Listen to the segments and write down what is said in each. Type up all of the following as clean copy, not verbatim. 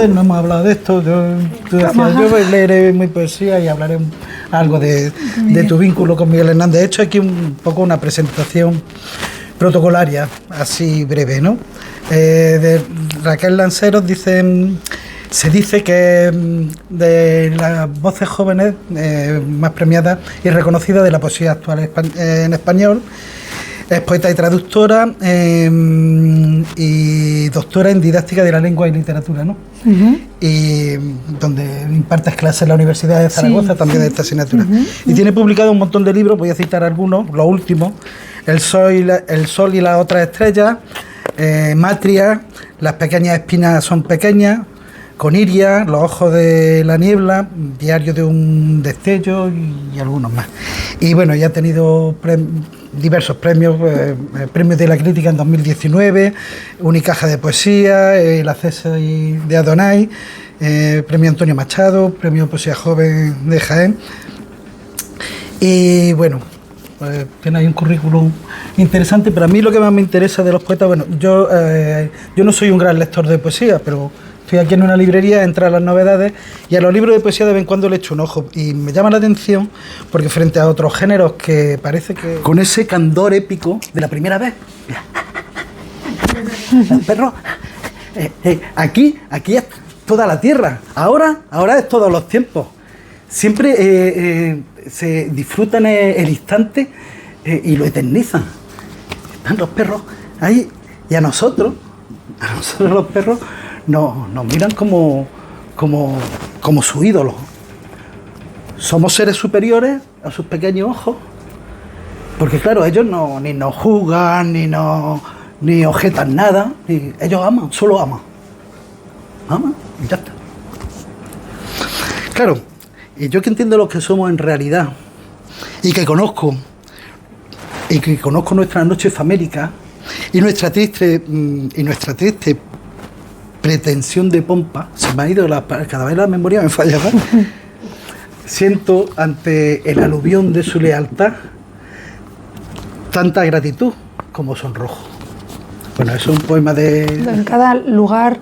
Lancer, no hemos hablado de esto. Yo leeré mi poesía y hablaré algo de tu vínculo con Miguel Hernández. He hecho aquí un poco una presentación protocolaria, así breve, ¿no? De Raquel Lanceros se dice que de las voces jóvenes más premiadas y reconocidas de la poesía actual en español. Es poeta y traductora y doctora en didáctica de la lengua y literatura, ¿no? Y donde impartes clases en la Universidad de Zaragoza, también de esta asignatura. Y tiene publicado un montón de libros, voy a citar algunos, los últimos: El Sol y las otras estrellas, Matria, Las pequeñas espinas son pequeñas, Coniria, Los ojos de la niebla, Diario de un destello y algunos más. Y bueno, ya ha tenido diversos premios, premios de la crítica en 2019, Unicaja de poesía, el acceso de Adonai, premio Antonio Machado, premio Poesía Joven de Jaén. Y bueno, tiene ahí un currículum interesante, pero a mí lo que más me interesa de los poetas, bueno, yo no soy un gran lector de poesía, pero estoy aquí en una librería, entra a las novedades y a los libros de poesía de vez en cuando le echo un ojo y me llama la atención porque frente a otros géneros que parece que con ese candor épico de la primera vez, perro, aquí es toda la tierra, ahora es todos los tiempos, siempre se disfrutan el instante y lo eternizan. Están los perros ahí y a nosotros los perros nos miran como su ídolo. Somos seres superiores a sus pequeños ojos, porque claro, ellos ni nos juzgan, ni objetan nada, ellos aman, solo aman y ya está. Claro, y yo que entiendo lo que somos en realidad y que conozco nuestras noches famélicas y nuestra triste pretensión de pompa, se me ha ido cada vez la memoria me falla más. Siento ante el aluvión de su lealtad tanta gratitud como sonrojo. Bueno, es un poema En cada lugar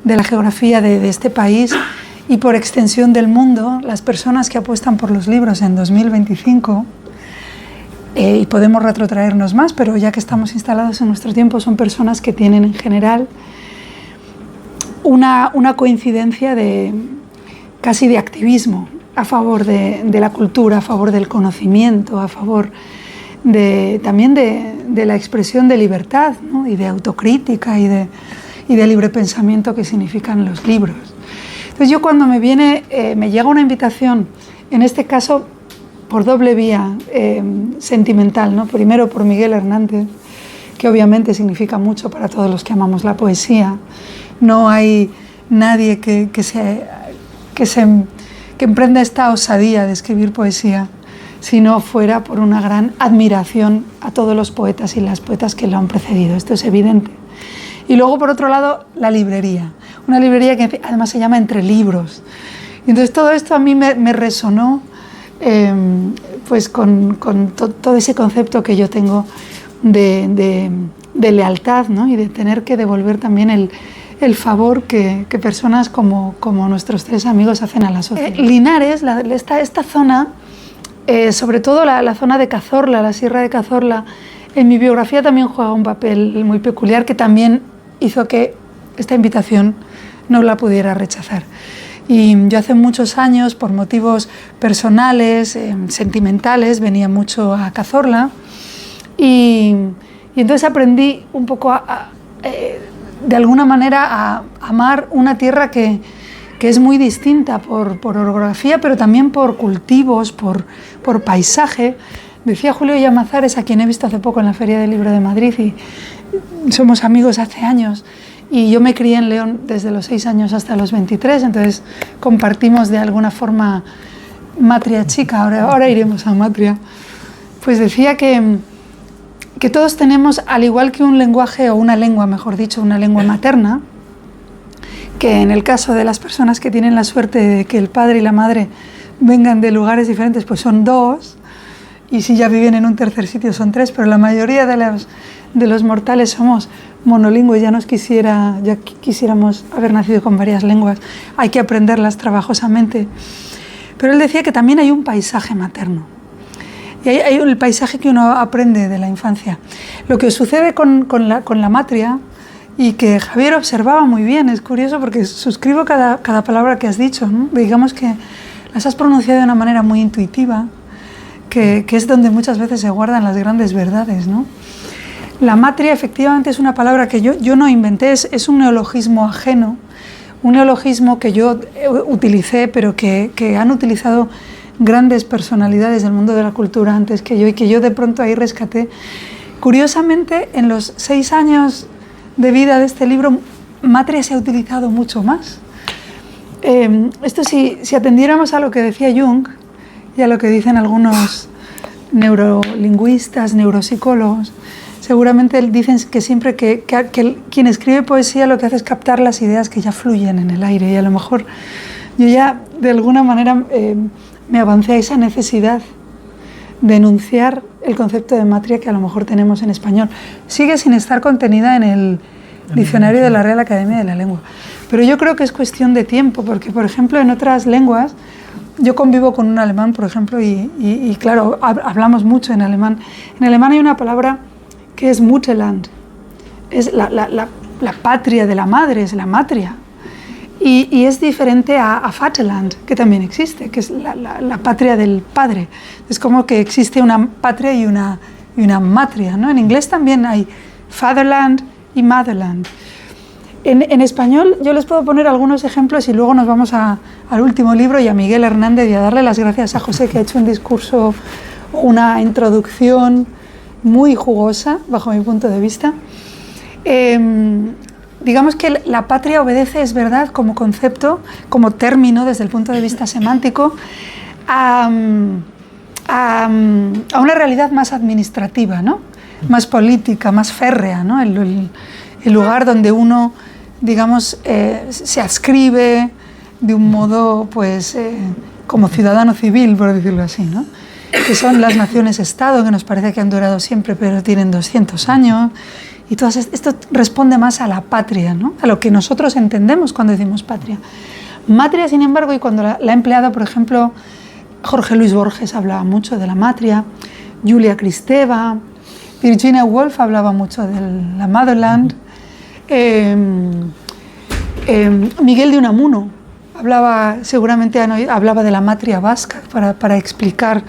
de la geografía de este país y por extensión del mundo, las personas que apuestan por los libros en 2025, y podemos retrotraernos más, pero ya que estamos instalados en nuestro tiempo, son personas que tienen en general una coincidencia casi de activismo a favor de la cultura, a favor del conocimiento, a favor también de la expresión de libertad, ¿no? Y de autocrítica y de libre pensamiento que significan los libros. Entonces yo cuando me llega una invitación, en este caso por doble vía sentimental, ¿no? Primero por Miguel Hernández, que obviamente significa mucho para todos los que amamos la poesía. No hay nadie que emprenda esta osadía de escribir poesía si no fuera por una gran admiración a todos los poetas y las poetas que lo han precedido. Esto es evidente. Y luego, por otro lado, la librería. Una librería que además se llama Entre Libros. Y entonces todo esto a mí me resonó pues con todo ese concepto que yo tengo de lealtad, ¿no? Y de tener que devolver también el favor que personas como nuestros tres amigos hacen a la sociedad. Linares, esta zona, sobre todo la zona de Cazorla, la Sierra de Cazorla, en mi biografía también juega un papel muy peculiar que también hizo que esta invitación no la pudiera rechazar. Y yo hace muchos años, por motivos personales, sentimentales, venía mucho a Cazorla y entonces aprendí un poco de alguna manera a amar una tierra que es muy distinta por orografía, pero también por cultivos, por paisaje. Decía Julio Llamazares, a quien he visto hace poco en la Feria del Libro de Madrid, y somos amigos hace años, y yo me crié en León desde los 6 años hasta los 23, entonces compartimos de alguna forma Matria chica, ahora iremos a Matria. Pues decía que todos tenemos, al igual que un lenguaje, o una lengua, mejor dicho, una lengua materna, que en el caso de las personas que tienen la suerte de que el padre y la madre vengan de lugares diferentes, pues son 2, y si ya viven en un tercer sitio son 3, pero la mayoría de de los mortales somos monolingües, ya quisiéramos haber nacido con varias lenguas, hay que aprenderlas trabajosamente. Pero él decía que también hay un paisaje materno. Y hay el paisaje que uno aprende de la infancia. Lo que sucede con la matria, y que Javier observaba muy bien, es curioso porque suscribo cada palabra que has dicho, ¿no? Digamos que las has pronunciado de una manera muy intuitiva, que es donde muchas veces se guardan las grandes verdades, ¿no? La matria efectivamente es una palabra que yo no inventé, es un neologismo ajeno, un neologismo que yo utilicé, pero que han utilizado grandes personalidades del mundo de la cultura antes que yo, y que yo de pronto ahí rescaté. Curiosamente, en los 6 años de vida de este libro, matria se ha utilizado mucho más. Esto si atendiéramos a lo que decía Jung y a lo que dicen algunos neurolingüistas, neuropsicólogos, seguramente dicen que siempre que quien escribe poesía lo que hace es captar las ideas que ya fluyen en el aire, y a lo mejor yo ya de alguna manera me avancé a esa necesidad de enunciar el concepto de matria que a lo mejor tenemos en español. Sigue sin estar contenida en el diccionario de la Real Academia de la Lengua. Pero yo creo que es cuestión de tiempo, porque, por ejemplo, en otras lenguas, yo convivo con un alemán, por ejemplo, y claro, hablamos mucho en alemán. En alemán hay una palabra que es Mutterland, es la patria de la madre, es la matria. Y es diferente a Vaterland, que también existe, que es la patria del padre. Es como que existe una patria y una matria, ¿no? En inglés también hay Fatherland y Motherland. En español yo les puedo poner algunos ejemplos y luego nos vamos al último libro y a Miguel Hernández, y a darle las gracias a José, que ha hecho un discurso, una introducción muy jugosa, bajo mi punto de vista. Digamos que la patria obedece, es verdad, como concepto, como término desde el punto de vista semántico, a una realidad más administrativa, ¿no? Más política, más férrea, ¿no? El lugar donde uno, digamos, se adscribe de un modo, pues, como ciudadano civil, por decirlo así, ¿no? Que son las naciones-estado, que nos parece que han durado siempre, pero tienen 200 años. Y todo esto responde más a la patria, ¿no? A lo que nosotros entendemos cuando decimos patria. Matria, sin embargo, y cuando la ha empleado, por ejemplo, Jorge Luis Borges hablaba mucho de la matria, Julia Kristeva, Virginia Woolf hablaba mucho de la motherland, Miguel de Unamuno seguramente hablaba de la matria vasca para explicar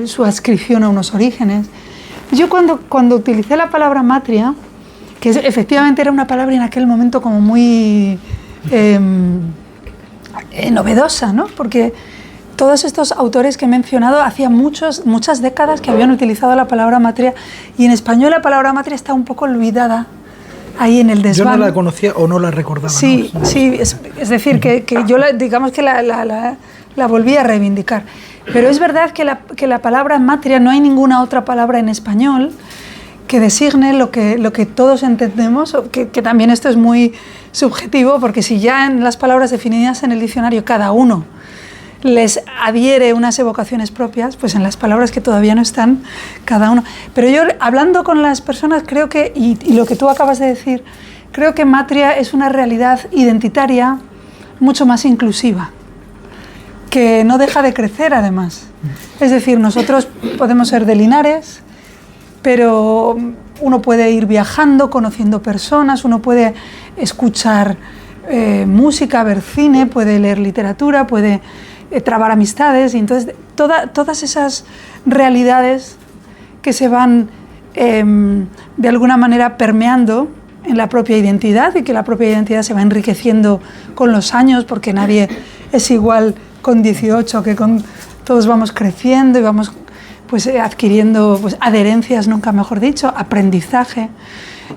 su adscripción a unos orígenes. Yo cuando utilicé la palabra matria, que efectivamente era una palabra en aquel momento como muy novedosa, ¿no? Porque todos estos autores que he mencionado hacía muchas décadas que habían utilizado la palabra matria, y en español la palabra matria está un poco olvidada ahí en el desván. Yo no la conocía o no la recordaba. Sí, ¿no? Sí, es decir, que yo digamos que la volví a reivindicar. Pero es verdad que la palabra matria, no hay ninguna otra palabra en español que designe lo que todos entendemos, que también esto es muy subjetivo, porque si ya en las palabras definidas en el diccionario cada uno les adhiere unas evocaciones propias, pues en las palabras que todavía no están, cada uno. Pero yo, hablando con las personas, creo que, y lo que tú acabas de decir, creo que matria es una realidad identitaria mucho más inclusiva, que no deja de crecer además. Es decir, nosotros podemos ser de Linares, pero uno puede ir viajando, conociendo personas, uno puede escuchar música, ver cine, puede leer literatura, puede trabar amistades, y entonces todas esas realidades que se van de alguna manera permeando en la propia identidad, y que la propia identidad se va enriqueciendo con los años, porque nadie es igual con 18, que todos vamos creciendo y vamos pues adquiriendo pues adherencias, nunca mejor dicho, aprendizaje,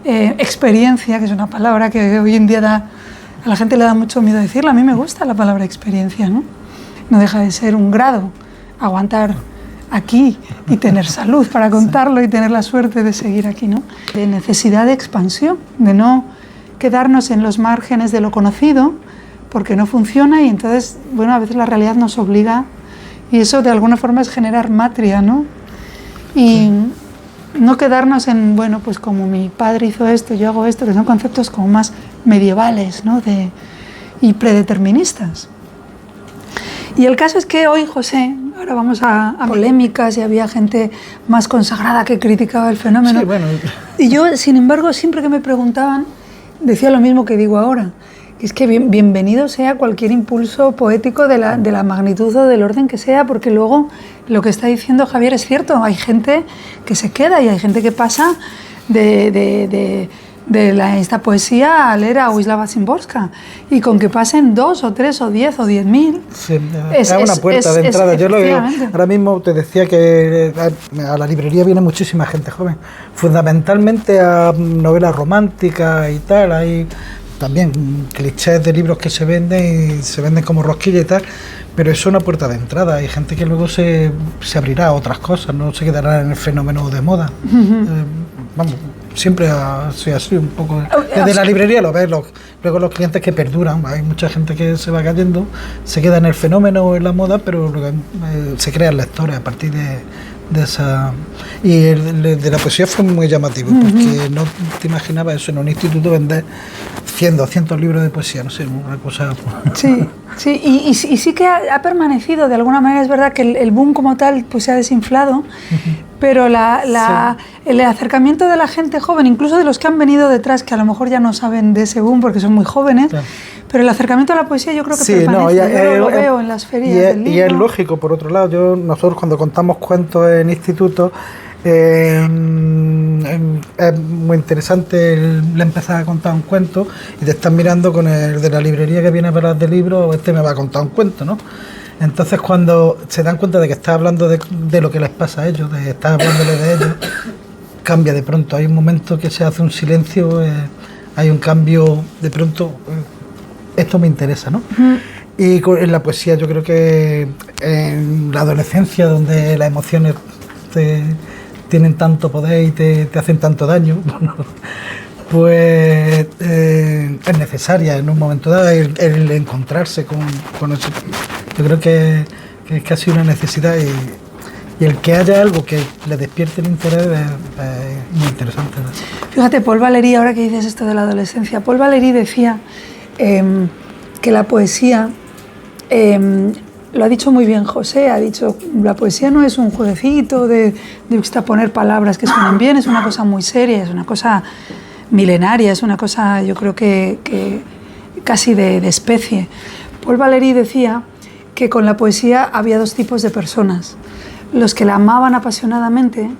experiencia, que es una palabra que hoy en día a la gente le da mucho miedo decirla. A mí me gusta la palabra experiencia, ¿no? No deja de ser un grado, aguantar aquí y tener salud para contarlo y tener la suerte de seguir aquí, ¿no? De necesidad de expansión, de no quedarnos en los márgenes de lo conocido, porque no funciona, y entonces, bueno, a veces la realidad nos obliga, y eso de alguna forma es generar matria, ¿no? Y no quedarnos en, bueno, pues como mi padre hizo esto, yo hago esto, que son conceptos como más medievales, ¿no? Y predeterministas. Y el caso es que hoy, José, ahora vamos a polémicas y había gente más consagrada que criticaba el fenómeno. Sí, bueno. Y yo, sin embargo, siempre que me preguntaban, decía lo mismo que digo ahora, que es que bienvenido sea cualquier impulso poético de la magnitud o del orden que sea, porque luego lo que está diciendo Javier es cierto, hay gente que se queda y hay gente que pasa de esta poesía a leer a Wisława Szymborska, y con que pasen 2 o 3 o 10 o 10.000 sí, es una puerta de entrada. Yo ahora mismo te decía que a la librería viene muchísima gente joven, fundamentalmente a novelas románticas y tal. Hay también clichés de libros que se venden y se venden como rosquilla y tal, pero es una puerta de entrada. Hay gente que luego se abrirá a otras cosas, no se quedará en el fenómeno de moda. Vamos, siempre ha sido así un poco. Desde la librería lo ves, luego los clientes que perduran. Hay mucha gente que se va cayendo, se queda en el fenómeno o en la moda, pero luego se crean lectores a partir de esa. Y el de la poesía fue muy llamativo, porque no te imaginabas eso en un instituto, vender 100, 200 libros de poesía, no sé, una cosa. Sí, sí, y sí que ha permanecido, de alguna manera. Es verdad que el boom como tal pues se ha desinflado, pero el acercamiento de la gente joven, incluso de los que han venido detrás, que a lo mejor ya no saben de ese boom porque son muy jóvenes, claro, pero el acercamiento a la poesía yo creo que permanece. Yo lo veo en las ferias del libro. Y es lógico, por otro lado. Nosotros cuando contamos cuentos en institutos, es muy interesante el empezar a contar un cuento y te estás mirando con el de la librería que viene a hablar de libros, me va a contar un cuento, ¿no? Entonces, cuando se dan cuenta de que estás hablando de lo que les pasa a ellos, de estar hablándole de ellos, cambia de pronto. Hay un momento que se hace un silencio, hay un cambio de pronto. Esto me interesa, ¿no? Y en la poesía yo creo que en la adolescencia, donde las emociones tienen tanto poder y te hacen tanto daño, pues es necesaria en un momento dado el encontrarse con eso. Yo creo que es casi una necesidad, y el que haya algo que le despierte el interés es muy interesante, ¿no? Fíjate, Paul Valéry, ahora que dices esto de la adolescencia, Paul Valéry decía que la poesía, lo ha dicho muy bien José, ha dicho, la poesía no es un jueguecito de poner palabras que suenan bien, es una cosa muy seria, es una cosa milenaria, es una cosa, yo creo que casi de especie. Paul Valéry decía que con la poesía había 2 tipos de personas: los que la amaban apasionadamente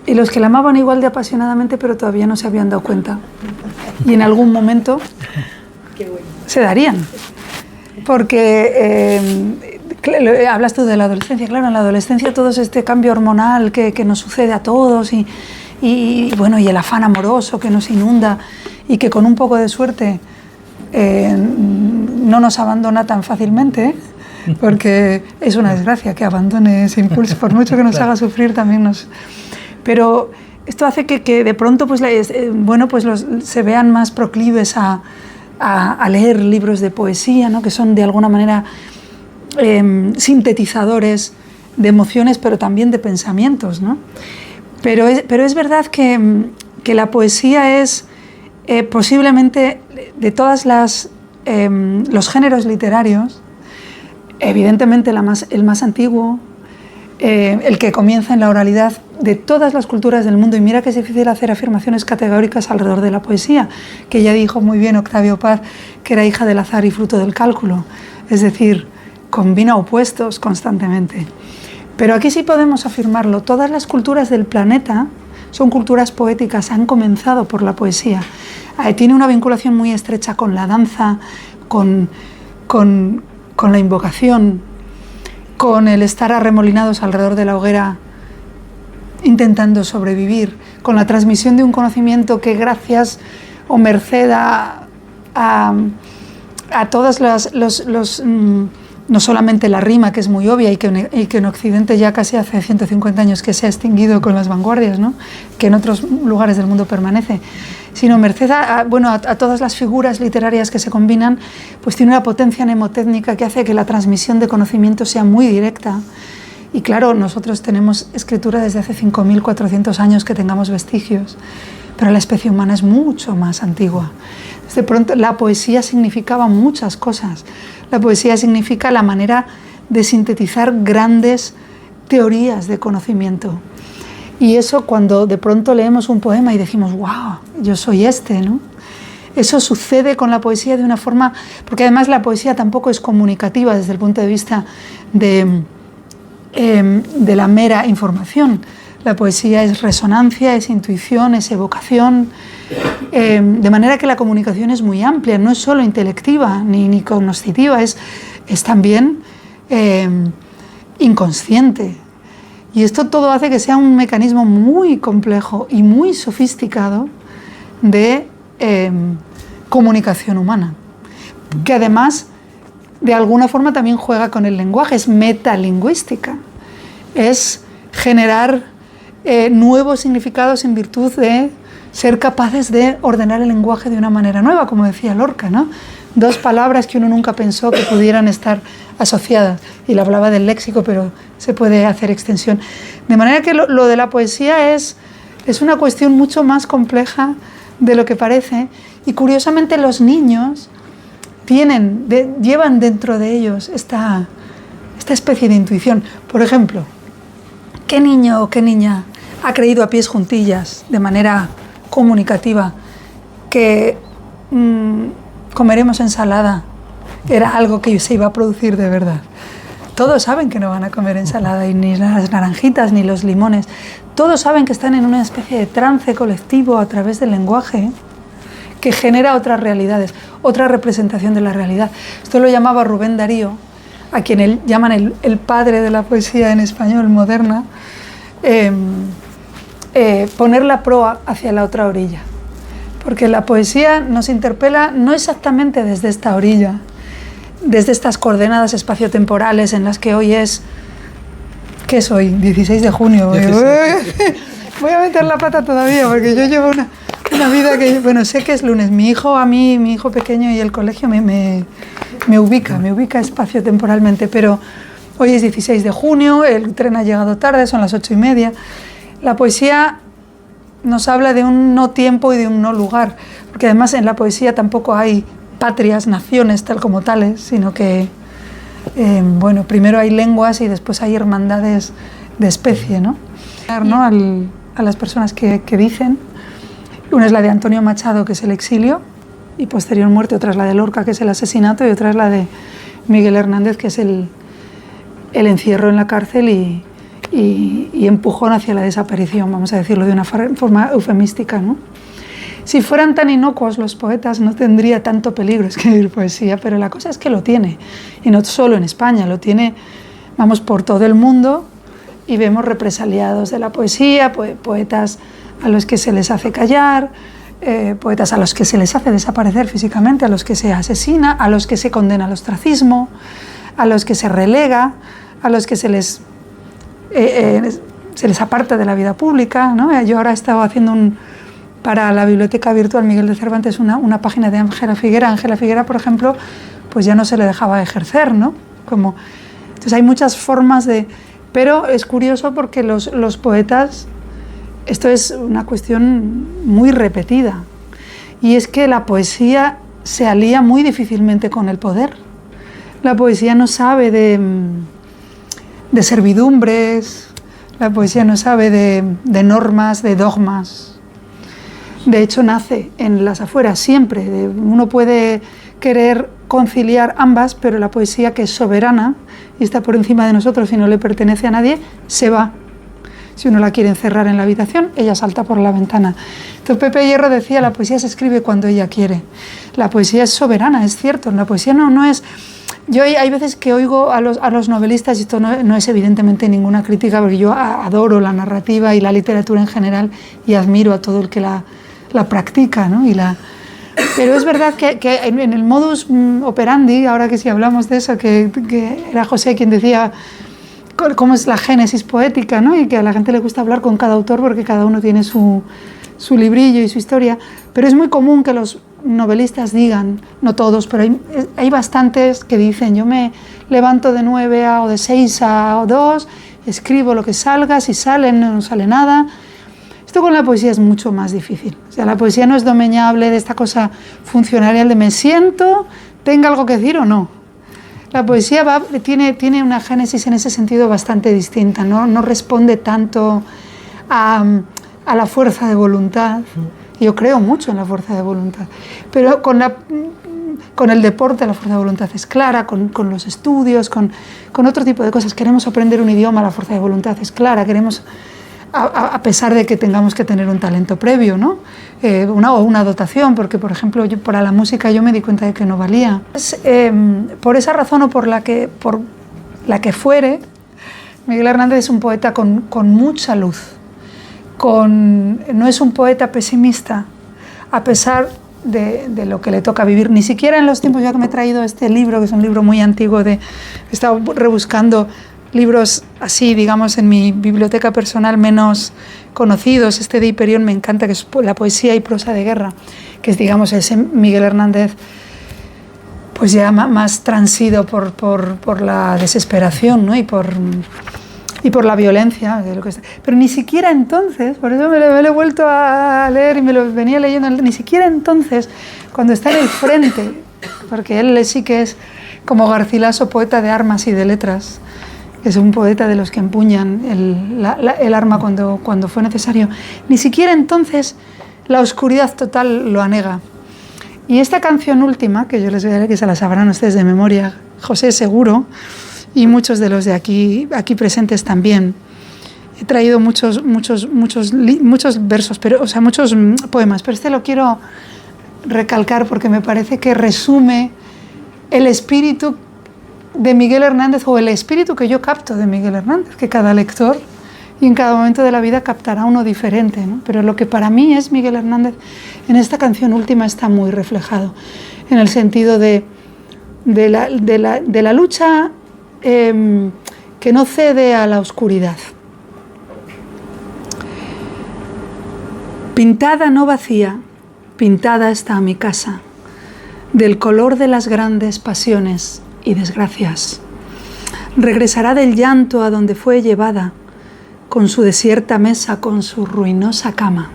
y los que la amaban igual de apasionadamente pero todavía no se habían dado cuenta, y en algún momento se darían, porque hablas tú de la adolescencia. Claro, en la adolescencia todo este cambio hormonal que nos sucede a todos y bueno, y el afán amoroso que nos inunda y que con un poco de suerte no nos abandona tan fácilmente, porque es una desgracia que abandone ese impulso, por mucho que nos haga sufrir también nos. Pero esto hace que de pronto pues, se vean más proclives a leer libros de poesía, ¿no? Que son de alguna manera sintetizadores de emociones, pero también de pensamientos, ¿no? Pero es verdad que la poesía es posiblemente de todas los géneros literarios, evidentemente el más antiguo, el que comienza en la oralidad de todas las culturas del mundo. Y mira que es difícil hacer afirmaciones categóricas alrededor de la poesía, que ya dijo muy bien Octavio Paz, que era hija del azar y fruto del cálculo, es decir, combina opuestos constantemente. Pero aquí sí podemos afirmarlo: todas las culturas del planeta son culturas poéticas, han comenzado por la poesía. Tiene una vinculación muy estrecha con la danza, con la invocación, con el estar arremolinados alrededor de la hoguera intentando sobrevivir, con la transmisión de un conocimiento que gracias o merced a todas no solamente la rima, que es muy obvia y que en Occidente ya casi hace 150 años que se ha extinguido con las vanguardias, ¿no? Que en otros lugares del mundo permanece, sino merced a todas las figuras literarias que se combinan, pues tiene una potencia mnemotécnica que hace que la transmisión de conocimiento sea muy directa Y claro, nosotros tenemos escritura desde hace 5.400 años que tengamos vestigios, pero la especie humana es mucho más antigua. De pronto, la poesía significaba muchas cosas. La poesía significa la manera de sintetizar grandes teorías de conocimiento. Y eso, cuando de pronto leemos un poema y decimos, wow, yo soy este, ¿no? Eso sucede con la poesía de una forma, porque además la poesía tampoco es comunicativa desde el punto de vista de la mera información. La poesía es resonancia, es intuición, es evocación, de manera que la comunicación es muy amplia, no es solo intelectiva ni cognoscitiva, es también inconsciente. Y esto todo hace que sea un mecanismo muy complejo y muy sofisticado de comunicación humana, que además de alguna forma también juega con el lenguaje, es metalingüística, es generar nuevos significados en virtud de ser capaces de ordenar el lenguaje de una manera nueva, como decía Lorca, ¿no? Dos palabras que uno nunca pensó que pudieran estar asociadas. Y le hablaba del léxico, pero se puede hacer extensión. De manera que lo de la poesía es una cuestión mucho más compleja de lo que parece. Y curiosamente los niños llevan dentro de ellos esta especie de intuición. Por ejemplo, ¿qué niño o qué niña ha creído a pies juntillas, de manera comunicativa, que comeremos ensalada era algo que se iba a producir de verdad? Todos saben que no van a comer ensalada, y ni las naranjitas ni los limones. Todos saben que están en una especie de trance colectivo a través del lenguaje que genera otras realidades, otra representación de la realidad. Esto lo llamaba Rubén Darío, a quien llaman el padre de la poesía en español moderna, poner la proa hacia la otra orilla. Porque la poesía nos interpela no exactamente desde esta orilla, desde estas coordenadas espaciotemporales en las que hoy es... ¿Qué soy? 16 de junio. Voy a meter la pata todavía porque yo llevo una vida que... Bueno, sé que es lunes. Mi hijo pequeño y el colegio me ubica espaciotemporalmente, pero hoy es 16 de junio, el tren ha llegado tarde, son las 8:30. La poesía nos habla de un no tiempo y de un no lugar, porque además en la poesía tampoco hay patrias, naciones tal como tales, sino que primero hay lenguas y después hay hermandades de especie, ¿no? A las personas que dicen, una es la de Antonio Machado, que es el exilio y posterior muerte, otra es la de Lorca, que es el asesinato, y otra es la de Miguel Hernández, que es el encierro en la cárcel y empujón hacia la desaparición, vamos a decirlo de una forma eufemística, ¿no? Si fueran tan inocuos los poetas no tendría tanto peligro escribir poesía, pero la cosa es que lo tiene, y no solo en España, lo tiene, vamos, por todo el mundo, y vemos represaliados de la poesía, poetas a los que se les hace callar, poetas a los que se les hace desaparecer físicamente, a los que se asesina, a los que se condena al ostracismo, a los que se relega, a los que se les aparta de la vida pública, ¿no? Yo ahora he estado haciendo para la biblioteca virtual Miguel de Cervantes una página de Ángela Figuera. Ángela Figuera, por ejemplo, pues ya no se le dejaba ejercer, ¿no? Entonces hay muchas formas de... Pero es curioso porque los poetas, esto es una cuestión muy repetida, y es que la poesía se alía muy difícilmente con el poder. La poesía no sabe de servidumbres, la poesía no sabe de normas, de dogmas. De hecho, nace en las afueras siempre. Uno puede querer conciliar ambas, pero la poesía, que es soberana y está por encima de nosotros y no le pertenece a nadie, se va. Si uno la quiere encerrar en la habitación, ella salta por la ventana. Entonces Pepe Hierro decía, la poesía se escribe cuando ella quiere. La poesía es soberana, es cierto. La poesía no es... Yo hay veces que oigo a los novelistas, y esto no es evidentemente ninguna crítica, porque yo adoro la narrativa y la literatura en general y admiro a todo el que la practica, ¿no? Pero es verdad que en el modus operandi, ahora que sí hablamos de eso, que era José quien decía cómo es la génesis poética, ¿no? Y que a la gente le gusta hablar con cada autor porque cada uno tiene su librillo y su historia, pero es muy común que los novelistas digan, no todos, pero hay bastantes que dicen, yo me levanto de 9 o de 6 a 2 escribo lo que salga, si sale no sale nada. Esto con la poesía es mucho más difícil. O sea, la poesía no es domeñable de esta cosa funcionarial de me siento, tenga algo que decir o no. La poesía tiene una génesis en ese sentido bastante distinta, no responde tanto a la fuerza de voluntad. Yo creo mucho en la fuerza de voluntad, pero con el deporte la fuerza de voluntad es clara, con los estudios, con otro tipo de cosas. Queremos aprender un idioma, la fuerza de voluntad es clara, queremos, a pesar de que tengamos que tener un talento previo, ¿no? Una dotación, porque por ejemplo para la música yo me di cuenta de que no valía. Por esa razón o por la que fuere, Miguel Hernández es un poeta con mucha luz, no es un poeta pesimista, a pesar de lo que le toca vivir, ni siquiera en los tiempos, ya que me he traído este libro, que es un libro muy antiguo, he estado rebuscando libros así, digamos, en mi biblioteca personal menos conocidos. Este de Hiperión me encanta, que es la poesía y prosa de guerra, que es, digamos, ese Miguel Hernández, pues ya más transido por la desesperación, ¿no? y por la violencia. Pero ni siquiera entonces, por eso me lo he vuelto a leer y me lo venía leyendo, ni siquiera entonces, cuando está en el frente, porque él sí que es como Garcilaso, poeta de armas y de letras, es un poeta de los que empuñan el arma cuando fue necesario. Ni siquiera entonces la oscuridad total lo anega. Y esta canción última, que yo les voy a leer, que se la sabrán ustedes de memoria, José seguro, y muchos de los de aquí presentes también. He traído muchos versos, muchos poemas, pero este lo quiero recalcar porque me parece que resume el espíritu de Miguel Hernández, o el espíritu que yo capto de Miguel Hernández, que cada lector y en cada momento de la vida captará uno diferente, ¿no? Pero lo que para mí es Miguel Hernández en esta canción última está muy reflejado, en el sentido de la lucha que no cede a la oscuridad. Pintada no vacía, pintada está mi casa, del color de las grandes pasiones y desgracias. Regresará del llanto a donde fue llevada, con su desierta mesa, con su ruinosa cama.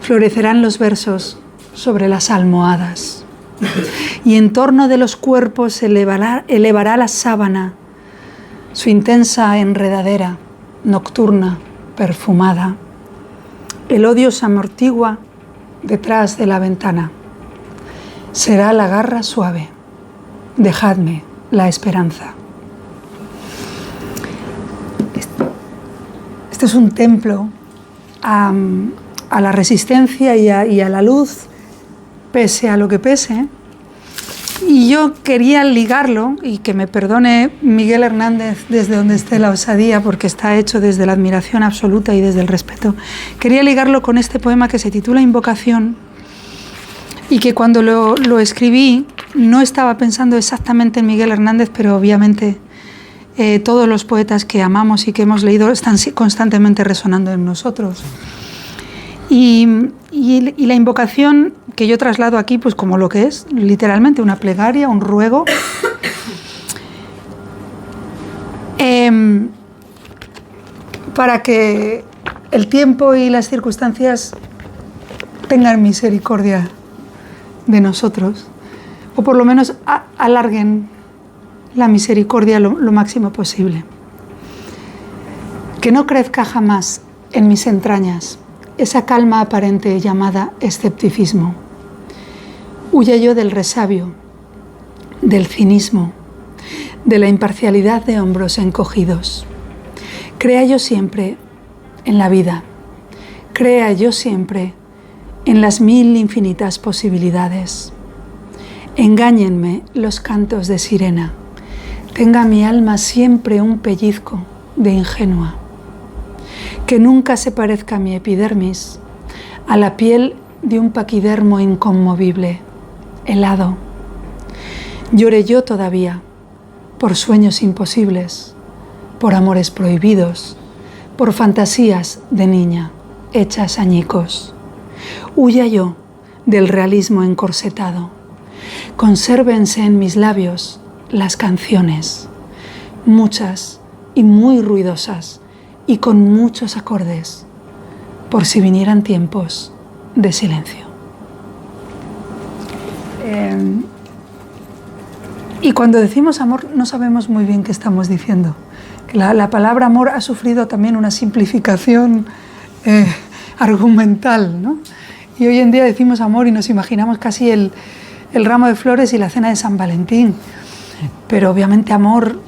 Florecerán los versos sobre las almohadas, y en torno de los cuerpos elevará la sábana, su intensa enredadera, nocturna, perfumada. El odio se amortigua detrás de la ventana. Será la garra suave. Dejadme la esperanza. Esto es un templo a la resistencia y a la luz, pese a lo que pese. Y yo quería ligarlo, y que me perdone Miguel Hernández desde donde esté la osadía, porque está hecho desde la admiración absoluta y desde el respeto. Quería ligarlo con este poema que se titula Invocación, y que cuando lo escribí no estaba pensando exactamente en Miguel Hernández, pero obviamente todos los poetas que amamos y que hemos leído están constantemente resonando en nosotros. Y la invocación que yo traslado aquí, pues como lo que es, literalmente una plegaria, un ruego, para que el tiempo y las circunstancias tengan misericordia de nosotros, o por lo menos alarguen la misericordia lo máximo posible. Que no crezca jamás en mis entrañas esa calma aparente llamada escepticismo. Huya yo del resabio, del cinismo, de la imparcialidad de hombros encogidos. Crea yo siempre en la vida, crea yo siempre en las mil infinitas posibilidades. Engáñenme los cantos de sirena, tenga mi alma siempre un pellizco de ingenua. Que nunca se parezca mi epidermis a la piel de un paquidermo inconmovible, helado. Lloré yo todavía por sueños imposibles, por amores prohibidos, por fantasías de niña hechas añicos. Huya yo del realismo encorsetado. Consérvense en mis labios las canciones, muchas y muy ruidosas y con muchos acordes, por si vinieran tiempos de silencio. Y cuando decimos amor no sabemos muy bien qué estamos diciendo. La palabra amor ha sufrido también una simplificación argumental, ¿no? Y hoy en día decimos amor y nos imaginamos casi el ramo de flores y la cena de San Valentín. Pero obviamente amor,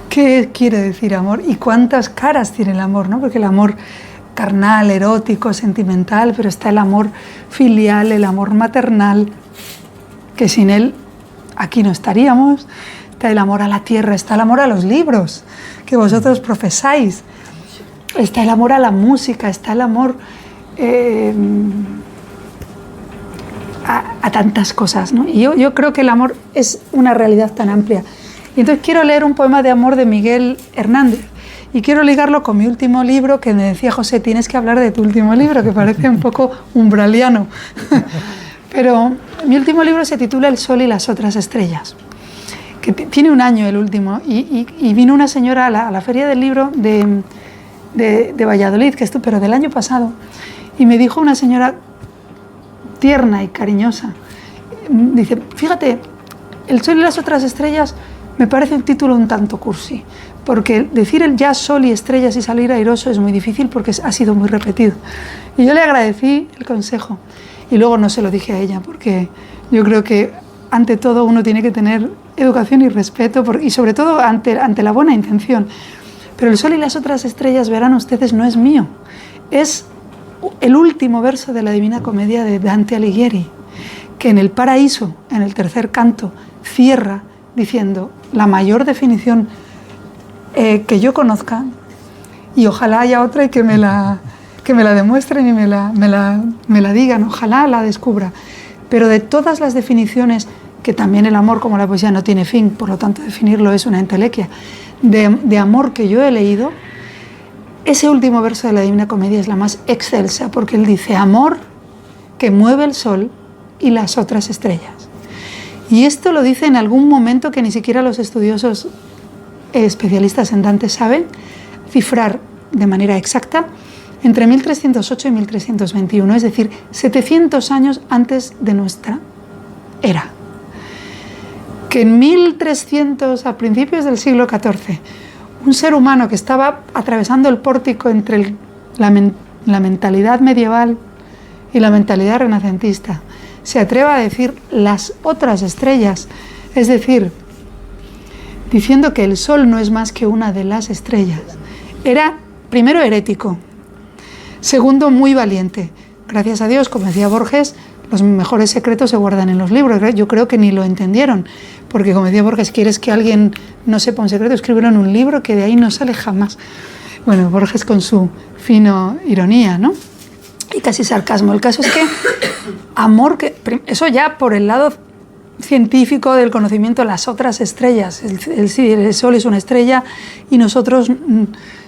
¿qué quiere decir amor? ¿Y cuántas caras tiene el amor, ¿no? Porque el amor carnal, erótico, sentimental, pero está el amor filial, el amor maternal, que sin él aquí no estaríamos. Está el amor a la tierra, está el amor a los libros que vosotros profesáis, está el amor a la música, está el amor a tantas cosas, ¿no? Y yo creo que el amor es una realidad tan amplia. Y entonces quiero leer un poema de amor de Miguel Hernández y quiero ligarlo con mi último libro, que me decía José, tienes que hablar de tu último libro, que parece un poco umbraliano. Pero mi último libro se titula El sol y las otras estrellas, que tiene un año el último, y vino una señora a la feria del libro de Valladolid, pero del año pasado, y me dijo una señora tierna y cariñosa, dice, fíjate, El sol y las otras estrellas me parece un título un tanto cursi, porque decir el ya sol y estrellas y salir airoso es muy difícil porque ha sido muy repetido. Y yo le agradecí el consejo, y luego no se lo dije a ella, porque yo creo que ante todo uno tiene que tener educación y respeto, y sobre todo ante la buena intención. Pero el sol y las otras estrellas, verán ustedes, no es mío. Es el último verso de la Divina Comedia de Dante Alighieri, que en el Paraíso, en el tercer canto, cierra diciendo la mayor definición que yo conozca, y ojalá haya otra y que me la demuestren y me la digan, ojalá la descubra. Pero de todas las definiciones, que también el amor, como la poesía, no tiene fin, por lo tanto definirlo es una entelequia, de amor que yo he leído, ese último verso de la Divina Comedia es la más excelsa, porque él dice, amor que mueve el sol y las otras estrellas. Y esto lo dice en algún momento que ni siquiera los estudiosos especialistas en Dante saben cifrar de manera exacta, entre 1308 y 1321, es decir, 700 años antes de nuestra era. Que en 1300, a principios del siglo XIV, un ser humano que estaba atravesando el pórtico entre la mentalidad medieval y la mentalidad renacentista, se atreva a decir las otras estrellas, es decir, diciendo que el sol no es más que una de las estrellas, era primero herético, segundo muy valiente. Gracias a Dios, como decía Borges, los mejores secretos se guardan en los libros. Yo creo que ni lo entendieron, porque como decía Borges, ¿quieres que alguien no sepa un secreto? Escríbelo en un libro que de ahí no sale jamás. Bueno, Borges con su fino ironía, ¿no? Y casi sarcasmo. El caso es que amor, eso ya por el lado científico del conocimiento, las otras estrellas. El Sol es una estrella y nosotros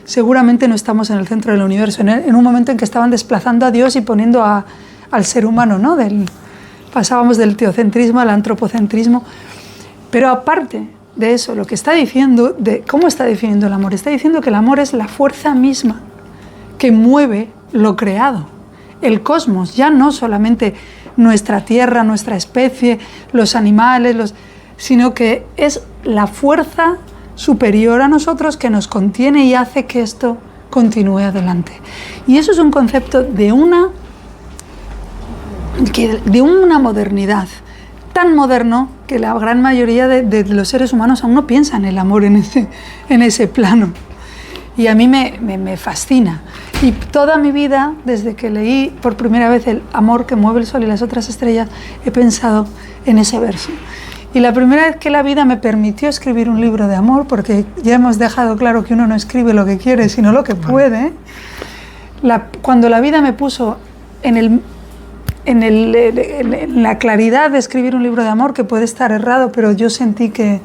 seguramente no estamos en el centro del universo, en un momento en que estaban desplazando a Dios y poniendo al ser humano, ¿no? Pasábamos del teocentrismo al antropocentrismo. Pero aparte de eso, lo que está diciendo, ¿cómo está definiendo el amor? Está diciendo que el amor es la fuerza misma que mueve lo creado, el cosmos, ya no solamente nuestra tierra, nuestra especie, los animales, sino que es la fuerza superior a nosotros que nos contiene y hace que esto continúe adelante. Y eso es un concepto de una modernidad tan moderno que la gran mayoría de los seres humanos aún no piensan el amor en ese plano. Y a mí me fascina. Y toda mi vida, desde que leí por primera vez El amor que mueve el sol y las otras estrellas, he pensado en ese verso. Y la primera vez que la vida me permitió escribir un libro de amor, porque ya hemos dejado claro que uno no escribe lo que quiere, sino lo que puede, cuando la vida me puso en la claridad de escribir un libro de amor, que puede estar errado, pero yo sentí que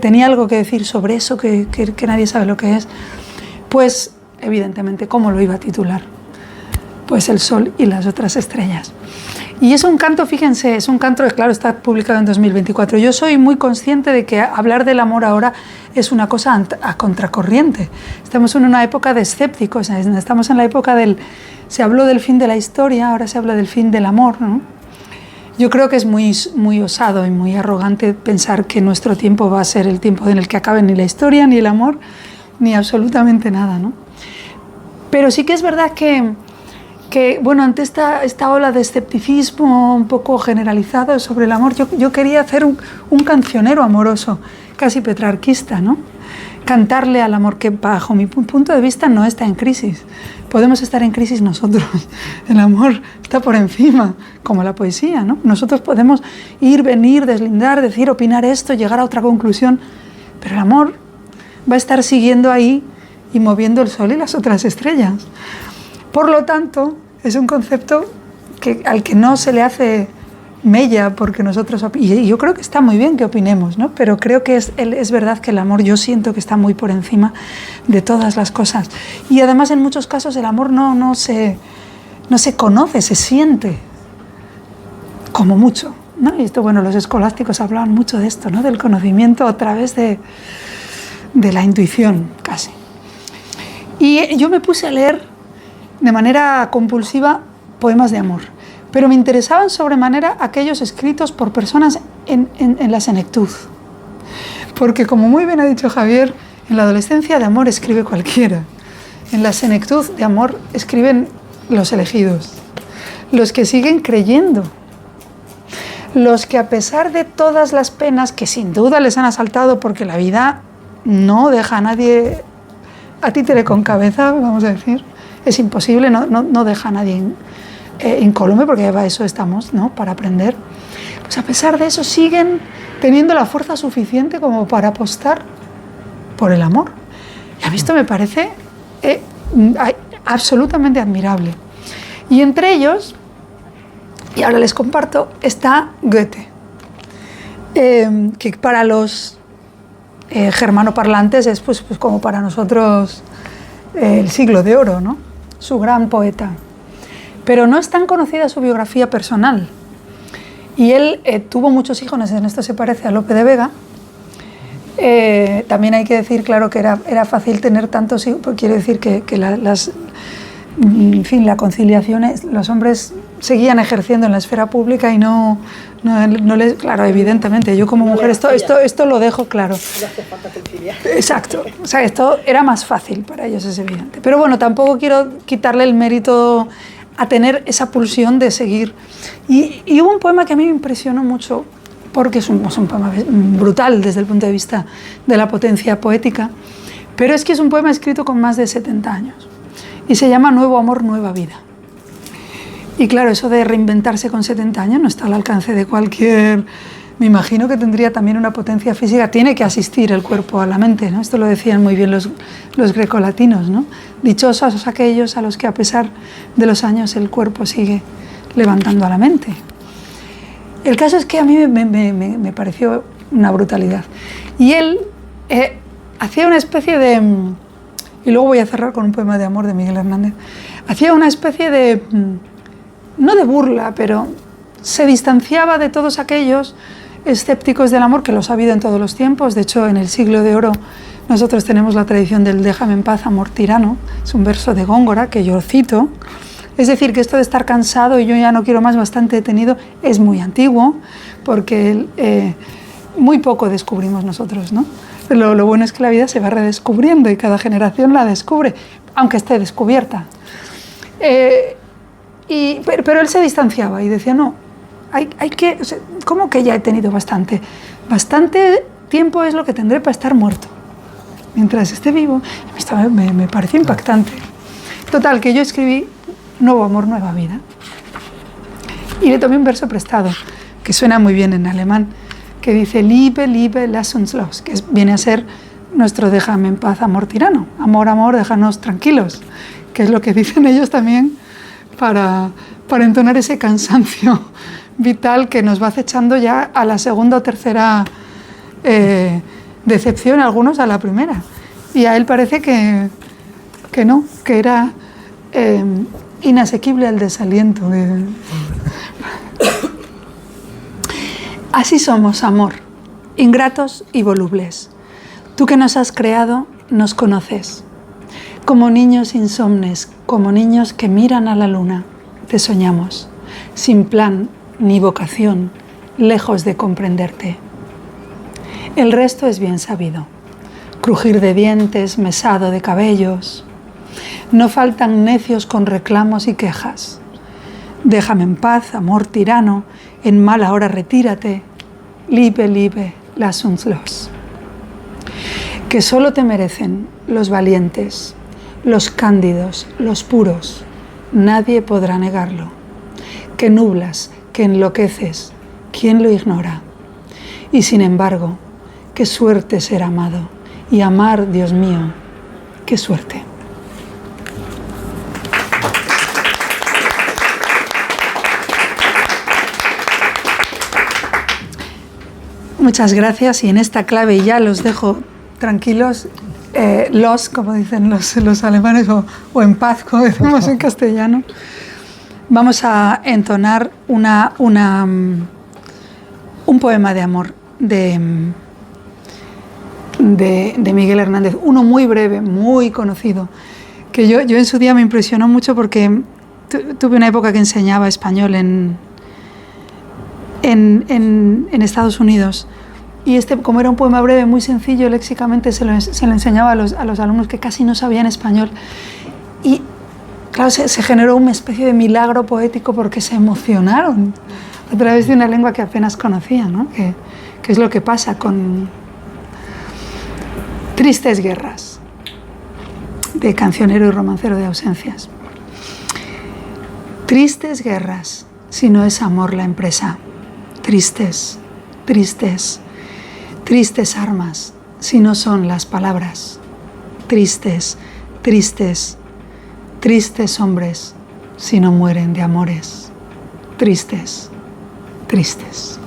tenía algo que decir sobre eso, que nadie sabe lo que es, pues evidentemente, ¿cómo lo iba a titular? Pues El sol y las otras estrellas. Y es un canto, fíjense, es un canto que claro está publicado en 2024. Yo soy muy consciente de que hablar del amor ahora es una cosa a contracorriente. Estamos en una época de escépticos, estamos en la época se habló del fin de la historia, ahora se habla del fin del amor, ¿no? Yo creo que es muy osado y muy arrogante pensar que nuestro tiempo va a ser el tiempo en el que acabe ni la historia, ni el amor, ni absolutamente nada, ¿no? Pero sí que es verdad que bueno, ante esta ola de escepticismo un poco generalizado sobre el amor, yo quería hacer un cancionero amoroso, casi petrarquista, ¿no? Cantarle al amor que bajo mi punto de vista no está en crisis. Podemos estar en crisis nosotros. El amor está por encima, como la poesía, ¿no? Nosotros podemos ir, venir, deslindar, decir, opinar esto, llegar a otra conclusión, pero el amor va a estar siguiendo ahí y moviendo el sol y las otras estrellas. Por lo tanto, es un concepto al que no se le hace mella porque nosotros... Y yo creo que está muy bien que opinemos, ¿no? Pero creo que es verdad que el amor yo siento que está muy por encima de todas las cosas. Y además en muchos casos el amor no se conoce, se siente como mucho, ¿no? Y esto, bueno, los escolásticos hablaban mucho de esto, ¿no? Del conocimiento a través de la intuición, casi. Y yo me puse a leer de manera compulsiva poemas de amor, pero me interesaban sobremanera aquellos escritos por personas en la senectud, porque como muy bien ha dicho Javier, en la adolescencia de amor escribe cualquiera, en la senectud de amor escriben los elegidos, los que siguen creyendo, los que a pesar de todas las penas que sin duda les han asaltado, porque la vida no deja a nadie a títere con cabeza, vamos a decir, es imposible, no deja a nadie incólume, porque para eso estamos, ¿no? Para aprender. Pues a pesar de eso siguen teniendo la fuerza suficiente como para apostar por el amor. Y a mí esto me parece absolutamente admirable. Y entre ellos, y ahora les comparto, está Goethe, que para los germanoparlantes es pues como para nosotros el siglo de oro, ¿no? Su gran poeta. Pero no es tan conocida su biografía personal. Y él tuvo muchos hijos, en esto se parece a Lope de Vega. También hay que decir, claro, que era fácil tener tantos hijos, porque quiere decir que la conciliación, los hombres seguían ejerciendo en la esfera pública y no les, claro, evidentemente, yo como mujer esto lo dejo claro. Exacto, o sea, esto era más fácil para ellos, es evidente. Pero bueno, tampoco quiero quitarle el mérito a tener esa pulsión de seguir. Y hubo un poema que a mí me impresionó mucho, porque es un poema brutal desde el punto de vista de la potencia poética, pero es que es un poema escrito con más de 70 años y se llama Nuevo amor, nueva vida. Y claro, eso de reinventarse con 70 años no está al alcance de cualquier... Me imagino que tendría también una potencia física, tiene que asistir el cuerpo a la mente, ¿no? Esto lo decían muy bien los grecolatinos, ¿no? Dichosos aquellos a los que a pesar de los años el cuerpo sigue levantando a la mente. El caso es que a mí me pareció una brutalidad. Y él hacía una especie de... Y luego voy a cerrar con un poema de amor de Miguel Hernández. Hacía una especie de... no de burla, pero se distanciaba de todos aquellos escépticos del amor, que los ha habido en todos los tiempos. De hecho, en el siglo de oro nosotros tenemos la tradición del déjame en paz, amor tirano. Es un verso de Góngora que yo cito. Es decir, que esto de estar cansado y yo ya no quiero más, bastante detenido, es muy antiguo, porque muy poco descubrimos nosotros, ¿no? Pero lo bueno es que la vida se va redescubriendo y cada generación la descubre, aunque esté descubierta. Pero él se distanciaba y decía, no, hay que... O sea, ¿cómo que ya he tenido bastante? Bastante tiempo es lo que tendré para estar muerto. Mientras esté vivo, esto me pareció impactante. Total, que yo escribí Nuevo amor, nueva vida. Y le tomé un verso prestado, que suena muy bien en alemán, que dice Liebe, Liebe, lass uns los, que viene a ser nuestro déjame en paz, amor tirano. Amor, amor, déjanos tranquilos, que es lo que dicen ellos también para entonar ese cansancio vital que nos va acechando ya a la segunda o tercera decepción, algunos a la primera. Y a él parece que no, que era inasequible el desaliento. Así somos, amor, ingratos y volubles. Tú que nos has creado, nos conoces. Como niños insomnes, como niños que miran a la luna, te soñamos, sin plan ni vocación, lejos de comprenderte. El resto es bien sabido. Crujir de dientes, mesado de cabellos. No faltan necios con reclamos y quejas. Déjame en paz, amor tirano, en mala hora retírate. Liebe, lass uns los. Que solo te merecen los valientes, los cándidos, los puros. Nadie podrá negarlo. Que nublas, que enloqueces, ¿quién lo ignora? Y sin embargo, qué suerte ser amado. Y amar, Dios mío, qué suerte. Muchas gracias, y en esta clave ya los dejo tranquilos, como dicen los alemanes, o en paz, como decimos en castellano. Vamos a entonar un poema de amor de Miguel Hernández, uno muy breve, muy conocido, que yo en su día me impresionó mucho porque tuve una época que enseñaba español en Estados Unidos, y como era un poema breve, muy sencillo, léxicamente se lo enseñaba a los alumnos que casi no sabían español, y claro, se generó una especie de milagro poético porque se emocionaron a través de una lengua que apenas conocían, ¿no? Que es lo que pasa con Tristes guerras, de cancionero y romancero de ausencias. Tristes guerras, si no es amor la empresa. Tristes, tristes, tristes armas, si no son las palabras. Tristes, tristes, tristes hombres, si no mueren de amores. Tristes, tristes.